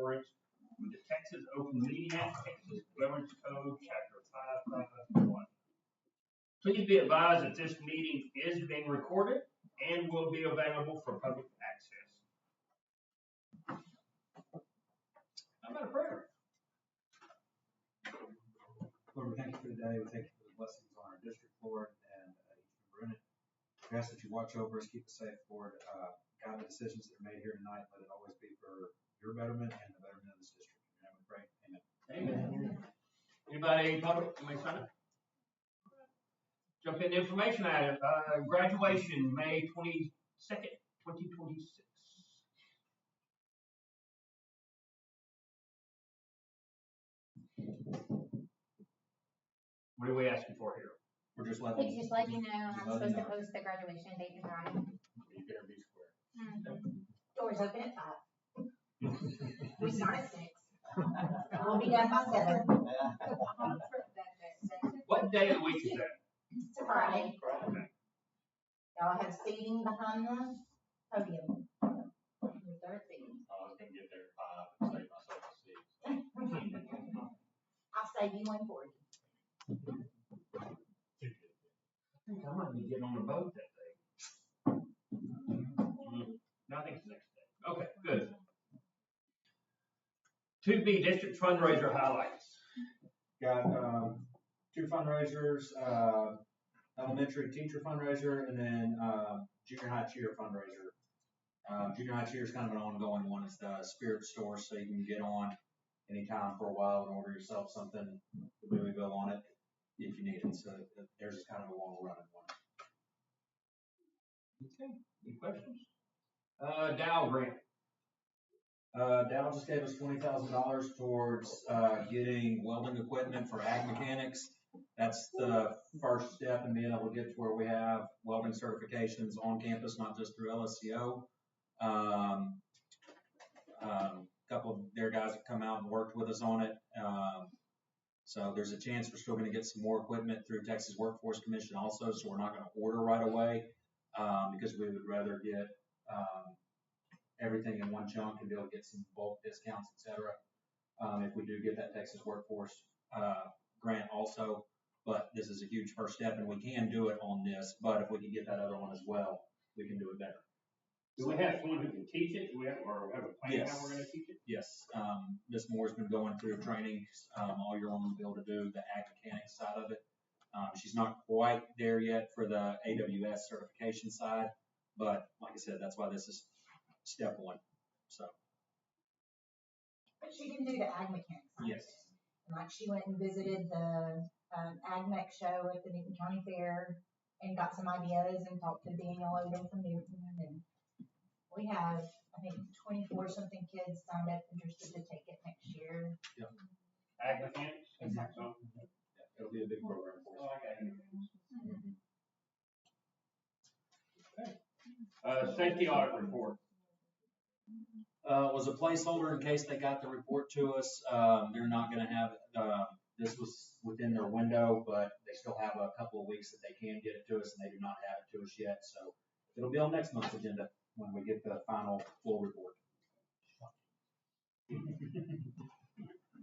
accordance with the Texas Open Meeting Act, Texas Governance Code, Chapter 551. Please be advised that this meeting is being recorded and will be available for public access. How about a prayer? Lord, we thank you for the day. We thank you for the blessings on our district, Lord, and each member in it. We ask that you watch over us, keep us safe, Lord. Guide the decisions that are made here tonight. Let it always be for your betterment and the betterment of this district. In your name we pray. Amen. Amen. Anybody public? Somebody sign up? Jump into information item. Graduation, May 22nd, 2026. What are we asking for here? We're just letting you know I'm supposed to post the graduation date and time. You better be square. Doors open at 5. We start at 6. We'll be done by 7. What day of the week is that? It's a Friday. Okay. Y'all have seating behind the podium. Reserved seating. I was going to get there at 5 and save myself a seat. I'll save you one for you. I think I might be getting on a boat that day. No, I think it's the next day. Okay, good. 2B District Fundraiser Highlights. got 2 fundraisers, elementary teacher fundraiser, and then junior high cheer fundraiser. Junior high cheer is kind of an ongoing one. It's the spirit store, so you can get on anytime for a while and order yourself something with Louisville on it if you need it. So there's kind of a long running one. Okay, any questions? Dow grant. Dow just gave us $20,000 towards getting welding equipment for ag mechanics. That's the first step in being able to get to where we have welding certifications on campus, not just through LSCO. A couple of their guys have come out and worked with us on it. So there's a chance we're still going to get some more equipment through Texas Workforce Commission also, so we're not going to order right away because we would rather get everything in one chunk and be able to get some bulk discounts, etc. If we do get that Texas Workforce grant also, but this is a huge first step and we can do it on this, but if we can get that other one as well, we can do it better. Do we have someone who can teach it? Do we have a plan how we're going to teach it? Yes. Ms. Moore's been going through training all year long to be able to do the ag mechanics side of it. She's not quite there yet for the AWS certification side, but like I said, that's why this is step 1. So. But she can do the ag mechanics. Yes. Like she went and visited the ag mech show at the Newton County Fair and got some ideas and talked to Daniel Odom from Newton, and we have, I think, 24 something kids signed up interested to take it next year. Yep. Ag mechanics? Exactly. So, Yeah, it'll be a big program for us. Okay. Safety audit report. Was a placeholder in case they got the report to us. They're not going to have this was within their window, but they still have a couple of weeks that they can get it to us, and they do not have it to us yet. So it'll be on next month's agenda when we get the final full report.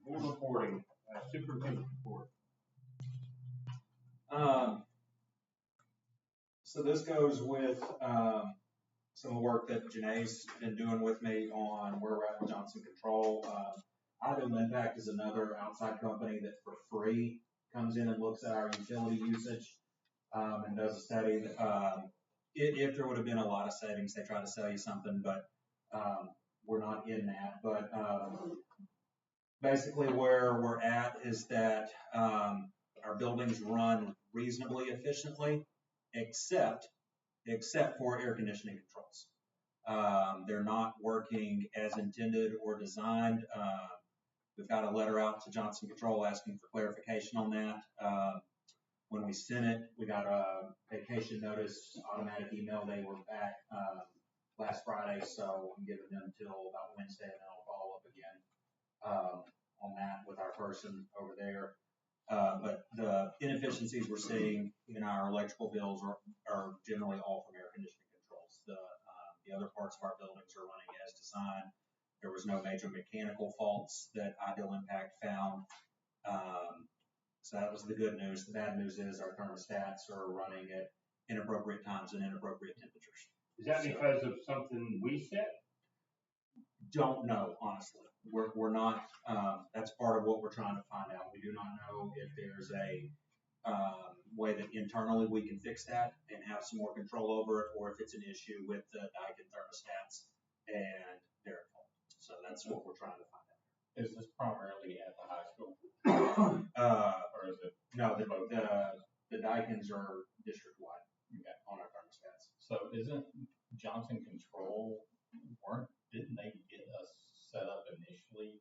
Board reporting. Superintendent report. So this goes with some of the work that Janae's been doing with me on where we're at with Johnson Control. Idaho Impact is another outside company that for free comes in and looks at our utility usage and does a study. If there would have been a lot of savings, they try to sell you something, but we're not in that. But basically where we're at is that our buildings run reasonably efficiently, except for air conditioning controls. They're not working as intended or designed. We've got a letter out to Johnson Control asking for clarification on that. When we sent it, we got a vacation notice, automatic email. They were back last Friday, so I'm giving them until about Wednesday, and then I'll follow up again on that with our person over there. But the inefficiencies we're seeing in our electrical bills are generally all from air conditioning controls. The other parts of our buildings are running as designed. There was no major mechanical faults that Ideal Impact found. So that was the good news. The bad news is our thermostats are running at inappropriate times and inappropriate temperatures. Is that because of something we set? Don't know, honestly. We're not, that's part of what we're trying to find out. We do not know if there's a way that internally we can fix that and have some more control over it, or if it's an issue with the Daikin thermostats and their fault. So that's what we're trying to find out. Is this primarily at the high school, or is it? No, the Daikins are district-wide on our thermostats. So isn't Johnson Control, didn't they get us set up initially?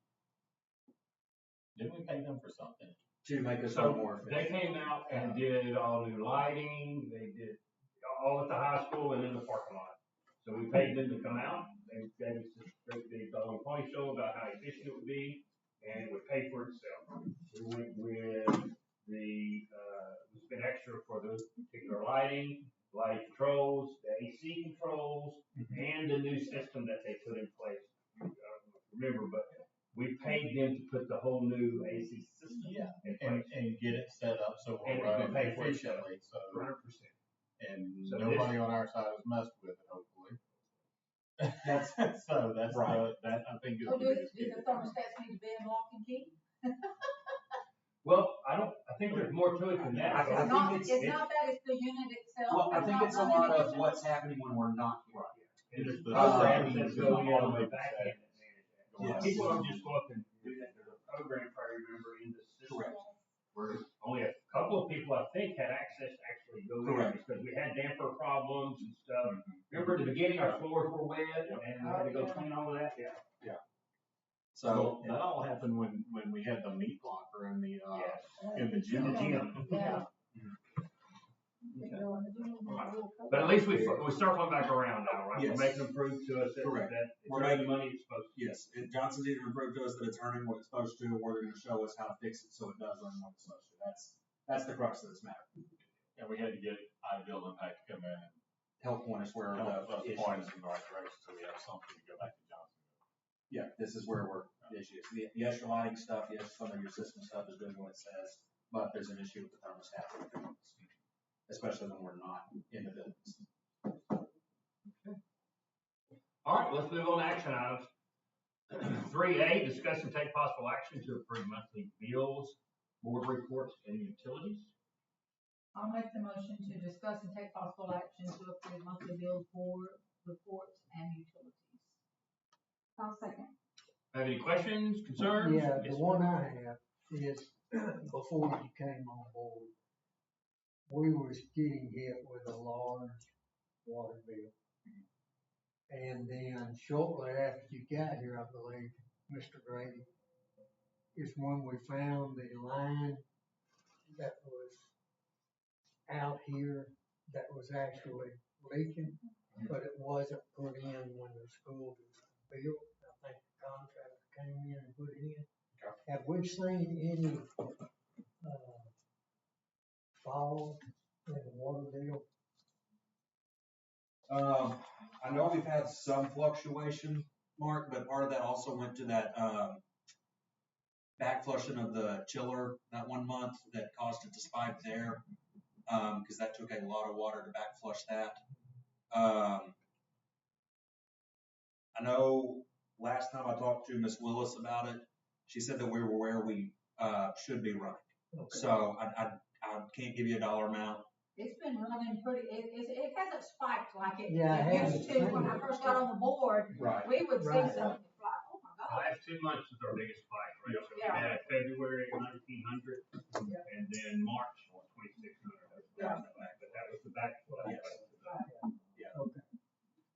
Didn't we pay them for something? To make us So more they efficient. came out and did all new lighting, they did all at the high school and in the parking lot. So we paid them to come out, they gave us this great big dog and pony show about how efficient it would be, and it would pay for itself. We went with we spent extra for the particular lighting controls, the AC controls, and the new system that they put in place. I don't know if you remember, but we paid them to put the whole new AC system in place. And get it set up so And we'll it run can pay for itself. efficiently, so, 100%. and So nobody on our side has messed with it, hopefully. That's So that's right. that I think is So the do biggest the difference. thermostats need to be in lock and key? Well, I think there's more to it than that. I It's think not, it's- it's not that, it's the unit itself. Well, I It's think not it's a running lot of efficiently. what's happening when we're not here. And there's The programs programs that go and in on the automated back end that manage that. Yes. People don't just go up and do that, there's a program, if I remember, in the system. Correct. Where only a couple of people, I think, had access to actually go in, Correct. because we had damper problems and stuff. Remember at the beginning, our floors were wet, and we had to go clean all of that? Yeah. So, That all happened when we had the meat locker in the Yes. in the gym. In the gym. Yeah. But at least we're circling back around now, right? Yes. We're making them prove to us that Correct. it's We're earning the money it's supposed to. yes, and Johnson's either going to prove to us that it's earning what it's supposed to, or they're going to show us how to fix it so it does earn what it's supposed to. That's the crux of this matter. And we had to get Ideal Impact to come in and Help point us where help us the point issue us in the right direction so we have something to go back to Johnson. Yeah, this is where the issue is. Yes, your lighting stuff, yes, some of your system stuff is doing what it says, but there's an issue with the thermostat, especially when we're not in the buildings. All right, let's move on to action items. 3A, discuss and take possible action to approve monthly bills, board reports, and utilities. I'll make the motion to discuss and take possible action to approve monthly bills, board reports, and utilities. I'll second. Have any questions, concerns? Yeah, Yes, the one I have is, before you came on board, we was getting hit with a large water bill. And then shortly after you got here, I believe, Mr. Grady, is when we found the line that was out here that was actually leaking, but it wasn't put in when the school was built. I think the contractor came in and put it in. Okay. Have we seen any, fall in the water bill? I know we've had some fluctuation, Mark, but part of that also went to that, back flushing of the chiller that one month that caused it to spike there. Cause that took a lot of water to back flush that. I know last time I talked to Miss Willis about it, she said that we were where we, should be running. Okay. So I can't give you a dollar amount. It's been running pretty, it hasn't spiked like it Yeah, it used to hasn't. when I first got on the board. Right. We would see Right. something like, oh my God. Last 2 months was our biggest spike, right? So we Yeah. had February at 1900, Yeah. and then March was 2600. Yeah. But that was the backflow. Yes. Okay.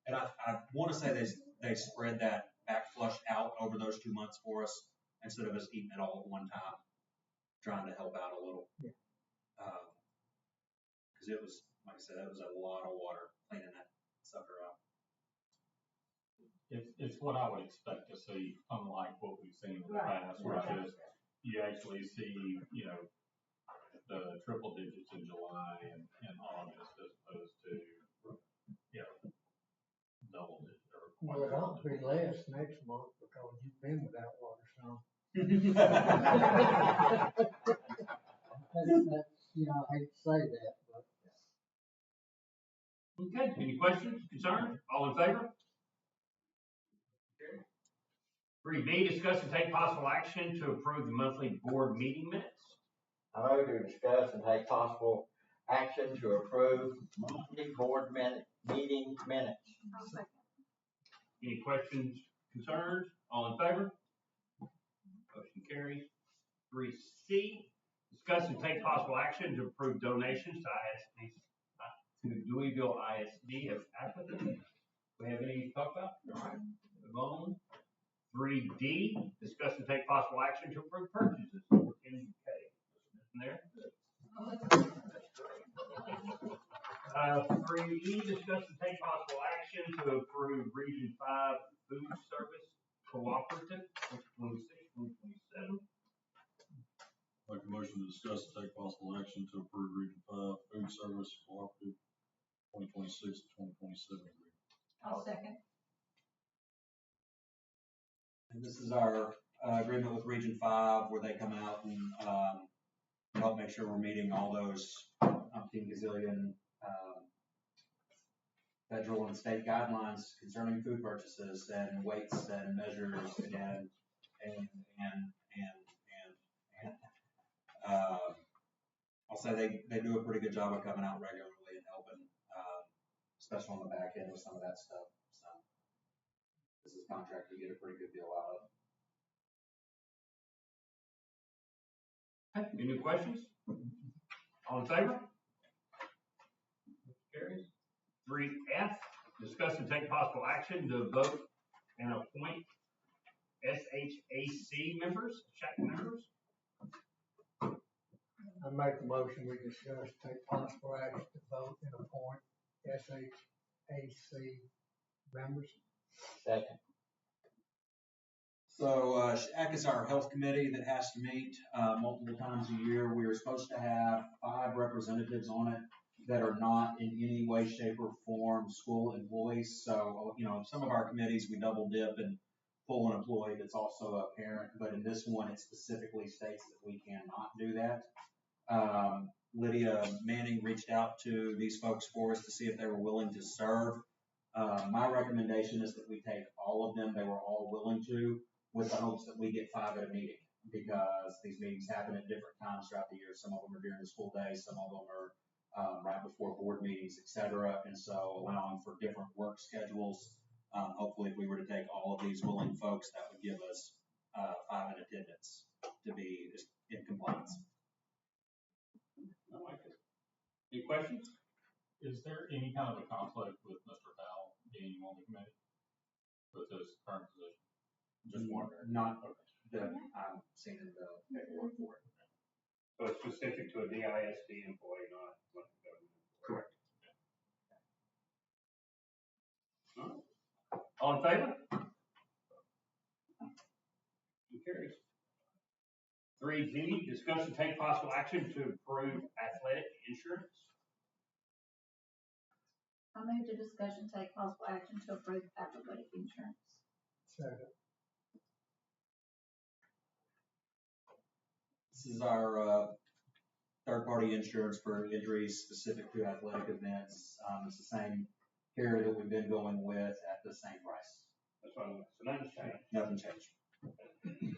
And I want to say they spread that back flush out over those 2 months for us instead of us eating it all at one time, trying to help out a little. Yeah. Cause it was, like I said, it was a lot of water cleaning that sucker out. It's what I would expect to see, unlike what we've seen in the Right. past, which is you actually see, the triple digits in July and August as opposed to, double digits or Well, it ought to be less next month because you've been without water some. That's, you know, I hate to say that, but Okay, any questions, concerns? All in favor? 3B, discuss and take possible action to approve the monthly board meeting minutes. I move to discuss and take possible action to approve monthly board meeting minutes. Any questions, concerns? All in favor? Motion carries. 3C, discuss and take possible action to approve donations to Deweyville ISD as applicant. We have any to talk about? All right, move on. 3D, discuss and take possible action to approve purchases for NUK. Isn't there? 3E, discuss and take possible action to approve Region 5 Food Service Cooperative, 2026-2027. Make a motion to discuss and take possible action to approve Region 5 Food Service Cooperative 2026 to 2027 agreement. I'll second. And this is our agreement with Region 5 where they come out and help make sure we're meeting all those umpteen gazillion federal and state guidelines concerning food purchases and weights and measures and I'll say they do a pretty good job of coming out regularly and helping, especially on the back end with some of that stuff. So this is a contract we get a pretty good deal out of. Okay, any questions? All in favor? Carries. 3F, discuss and take possible action to vote and appoint SHAC members. I make the motion we discuss, take possible action to vote and appoint SHAC members. Second. So SHAC is our health committee that has to meet multiple times a year. We are supposed to have 5 representatives on it that are not in any way, shape, or form school employees. So, you know, some of our committees, we double dip and pull an employee that's also a parent, but in this one, it specifically states that we cannot do that. Lydia Manning reached out to these folks for us to see if they were willing to serve. My recommendation is that we take all of them. They were all willing to, with the hopes that we get 5 at a meeting, because these meetings happen at different times throughout the year. Some of them are during the school day, some of them are right before board meetings, et cetera. And so allowing for different work schedules. Hopefully if we were to take all of these willing folks, that would give us 5 in attendance to be in compliance. I like it. Any questions? Is there any kind of a conflict with Mr. Powell being on the committee with his current position? Just wondering. Not that I've seen in the paperwork for it. So it's specific to a DISD employee, not the government. Correct. All in favor? Motion carries. 3G, discuss and take possible action to approve athletic insurance. I move to discuss and take possible action to approve athletic insurance. Second. This is our third-party insurance for injuries specific to athletic events. It's the same carrier that we've been going with at the same price. That's what I'm, so nothing's changed. Nothing changed.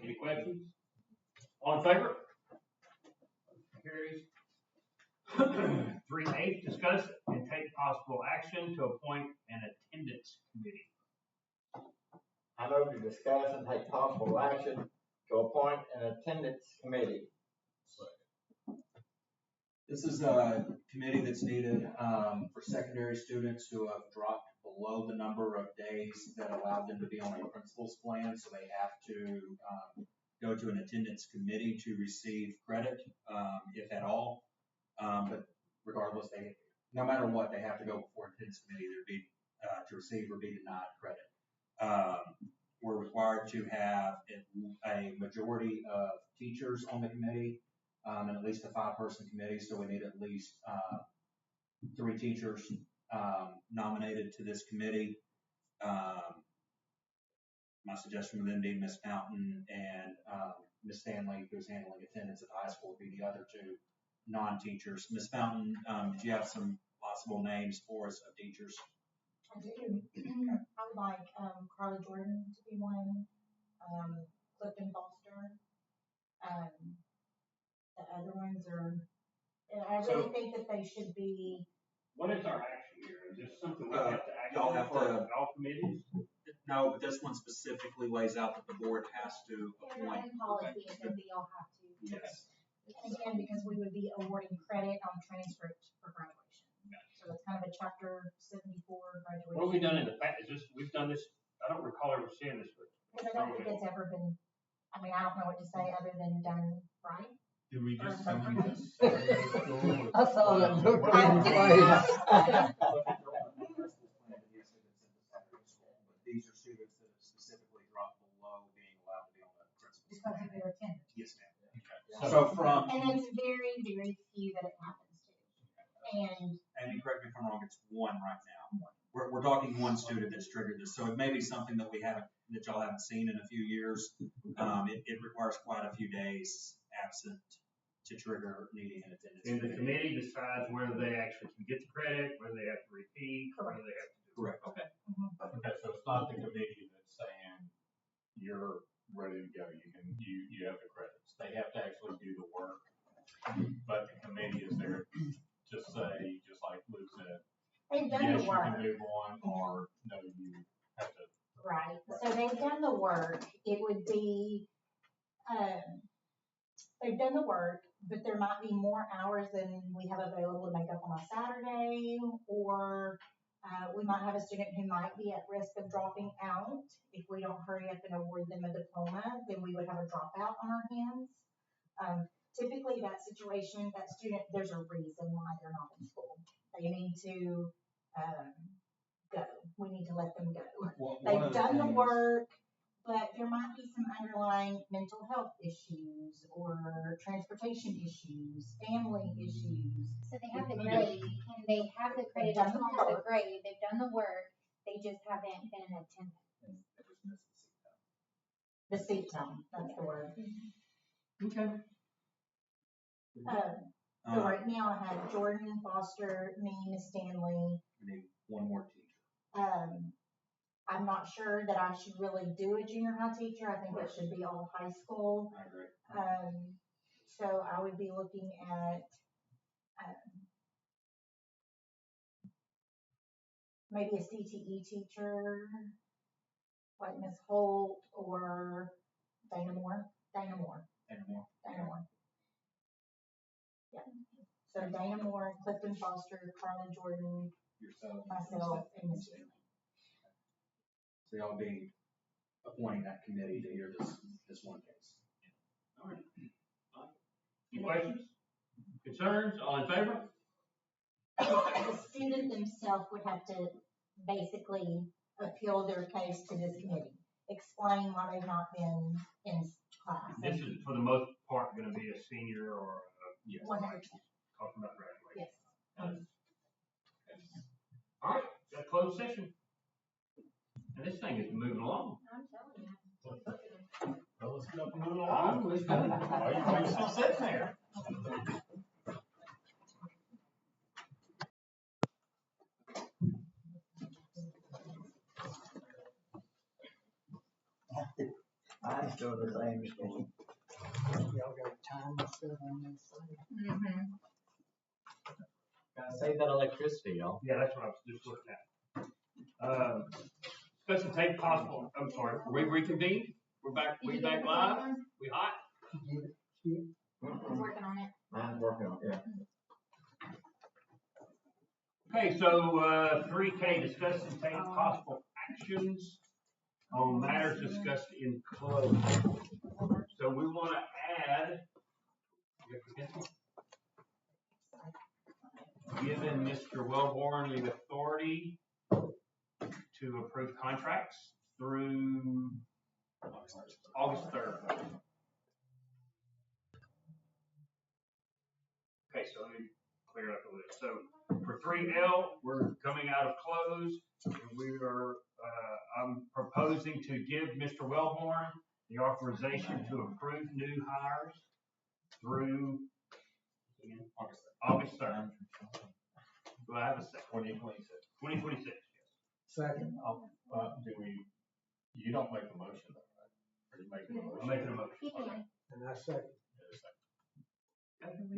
Any questions? All in favor? Motion carries. 3H, discuss and take possible action to appoint an attendance committee. I move to discuss and take possible action to appoint an attendance committee. This is a committee that's needed for secondary students who have dropped below the number of days that allowed them to be on a principal's plan, so they have to go to an attendance committee to receive credit, if at all. But regardless, no matter what, they have to go before an attendance committee either be to receive or be denied credit. We're required to have a majority of teachers on the committee, and at least a 5-person committee, so we need at least 3 teachers nominated to this committee. my suggestion would then be Ms. Fountain and, Ms. Stanley, who's handling attendance at the high school, would be the other two non-teachers. Ms. Fountain, did you have some possible names for us of teachers? I do. I would like, Carla Jordan to be one, Clifton Foster. The other ones are, and I really think that they should be. What is our action here? Is this something we have to act y'all on have for to- all committees? No, but this one specifically lays out that the board has to appoint. And policy is that we all have to. Yes. And again, because we would be awarding credit on transcript for graduation. So it's kind of a chapter 74 graduation. What have we done in the past? Is this, we've done this, I don't recall ever seeing this, but. Because I don't think it's ever been, I mean, I don't know what to say other than done right. Did we just send them to Saturday school? I saw that look I on did. your face. These are students that have specifically dropped below being allowed to be on the principal. Because of their attendance. Yes, ma'am. Okay. So from, And it's very, very few that it happens to. And and correct me if I'm wrong, it's one right now. We're talking one student that's triggered this, so it may be something that that y'all haven't seen in a few years. It requires quite a few days absent to trigger needing an attendance. And the committee decides whether they actually can get the credit, whether they have to repeat, whether they have to do. Correct. Okay. Okay, so it's not the committee that's saying you're ready to go, you have the credits. They have to actually do the work. But the committee is there to say, just like Luke said, they've done yes, the you work. can move on, or no, you have to. Right, so they've done the work, it would be, they've done the work, but there might be more hours than we have available to make up on a Saturday, or, we might have a student who might be at risk of dropping out. If we don't hurry up and award them a diploma, then we would have a dropout on our hands. Typically that situation, that student, there's a reason why they're not in school. They need to, go, we need to let them go. They've done the work, but there might be some underlying mental health issues or transportation issues, family issues. So they have the grade, and they have the credit as long as the grade, they've done the work, they just haven't been in attendance. The seat time, that's the word. Okay. So right now I have Jordan, Foster, me, Miss Stanley. We need one more teacher. I'm not sure that I should really do a junior high teacher. I think it should be all high school. I agree. So I would be looking at, maybe a CTE teacher, like Miss Holt or Dana Moore. And more. Yeah. So Dana Moore, Clifton Foster, Carmen Jordan, Yourself. myself, and Miss Stanley. So y'all be appointing that committee to hear this one case. All right. Any questions? Concerns? All in favor? The student themselves would have to basically appeal their case to this committee, explain why they've not been in class. This is for the most part gonna be a senior or a. 100%. Talking about graduation. Yes. All right, got closed session. And this thing is moving along. I'm telling you. Well, let's go and move along. Let's go. Why are you still sitting there? I'm still the same school. Y'all got time to sit on this thing? Mm-hmm. Gotta save that electricity, y'all. Yeah, that's what I was just looking at. Discuss and take possible, I'm sorry, we reconvened? We're back live? We hot? Working on it. Mine's working on it, yeah. Okay, so, 3K, discuss and take possible actions on matters discussed in closed. So we want to add, given Mr. Wellborn the authority to approve contracts through August 3rd. Okay, so let me clear up a little. So for 3L, we're coming out of close, and we are I'm proposing to give Mr. Wellborn the authorization to approve new hires through August 3rd. Do I have a second? 2026. Second, You don't make the motion though, right? Or you make the motion? I'm making a motion. He can. and I second.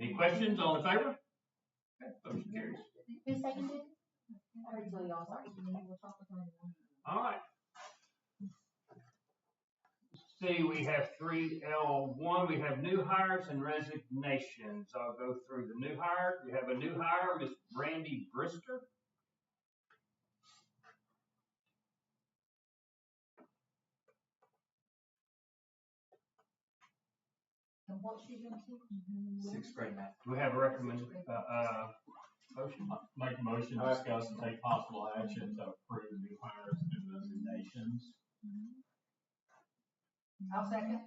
Any questions, all in favor? Okay, motion carries. Who seconded? I already told y'all, sorry. All right. See, we have 3L1, we have new hires and resignations. I'll go through the new hire. We have a new hire, Miss Brandy Brister. And what's she gonna do? Sixth grade math. Do we have a recommend, motion? Make a motion to discuss and take possible action to approve new hires and resignations. I'll second.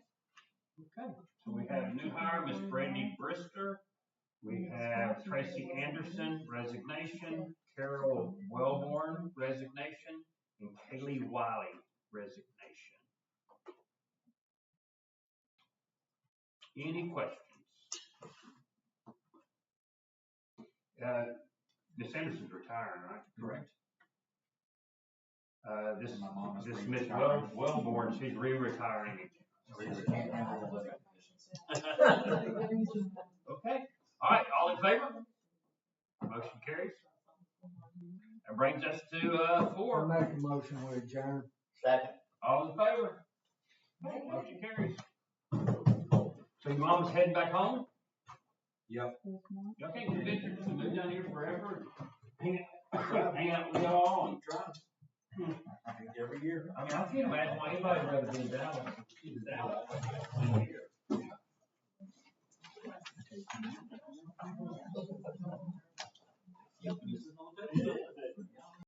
Okay, so we have new hire, Miss Brandy Brister. We have Tracy Anderson, resignation, Carol Wellborn, resignation, and Kaylee Wiley, resignation. Any questions? Miss Anderson's retiring, right? Correct. This, And my mom is this Miss re-retiring. Wellborn, she's re-retiring. Okay, all right, all in favor? Motion carries. That brings us to, I'll 4. make a motion with adjourn. Second. All in favor? Motion carries. So your mom's heading back home? Yep. Y'all can't convince her to move down here forever. Hang out with y'all and try. Every year. I mean, I can't imagine why anybody'd rather be in Dallas than Dallas than here. Yep.